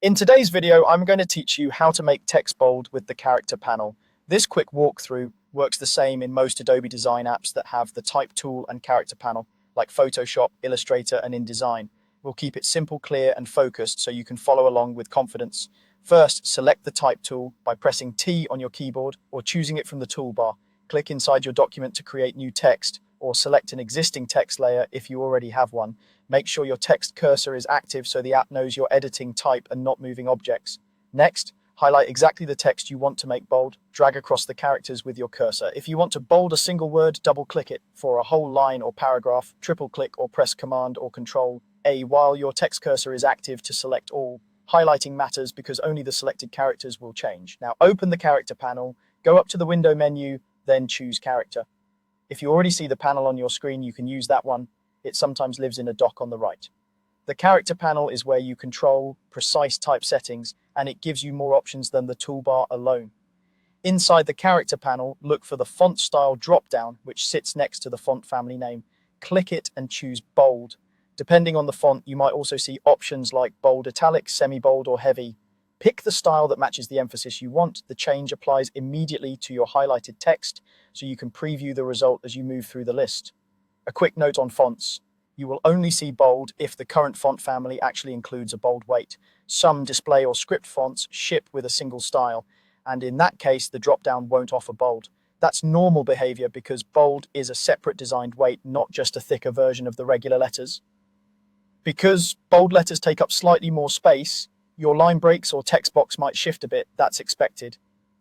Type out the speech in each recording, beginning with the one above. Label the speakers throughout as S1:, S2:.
S1: In today's video, I'm going to teach you how to make text bold with the character panel. This quick walkthrough works the same in most Adobe design apps that have the type tool and character panel, like Photoshop, Illustrator, and InDesign. We'll keep it simple, clear, and focused so you can follow along with confidence. First, select the type tool by pressing T on your keyboard or choosing it from the toolbar. Click inside your document to create new text, or select an existing text layer if you already have one. Make sure your text cursor is active so the app knows you're editing type and not moving objects. Next, highlight exactly the text you want to make bold. Drag across the characters with your cursor. If you want to bold a single word, double-click it. For a whole line or paragraph, triple-click or press Command or Control A while your text cursor is active to select all. Highlighting matters because only the selected characters will change. Now open the character panel, go up to the window menu, then choose character. If you already see the panel on your screen, you can use that one. It sometimes lives in a dock on the right. The character panel is where you control precise type settings, and it gives you more options than the toolbar alone. Inside the character panel, look for the font style drop-down, which sits next to the font family name. Click it and choose bold. Depending on the font, you might also see options like bold italic, semi-bold, or heavy. Pick the style that matches the emphasis you want. The change applies immediately to your highlighted text, so you can preview the result as you move through the list. A quick note on fonts. You will only see bold if the current font family actually includes a bold weight. Some display or script fonts ship with a single style, and in that case, the drop-down won't offer bold. That's normal behavior because bold is a separate designed weight, not just a thicker version of the regular letters. Because bold letters take up slightly more space, your line breaks or text box might shift a bit. That's expected.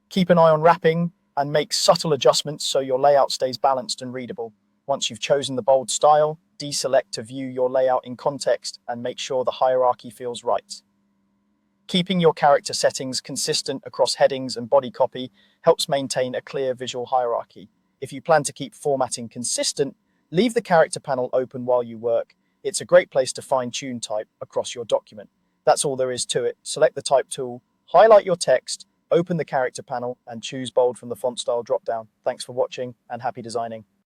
S1: Keep an eye on wrapping and make subtle adjustments so your layout stays balanced and readable. Once you've chosen the bold style, deselect to view your layout in context and make sure the hierarchy feels right. Keeping your character settings consistent across headings and body copy helps maintain a clear visual hierarchy. If you plan to keep formatting consistent, leave the character panel open while you work. It's a great place to fine-tune type across your document. That's all there is to it. Select the type tool, highlight your text, open the character panel, and choose bold from the font style drop-down. Thanks for watching and happy designing.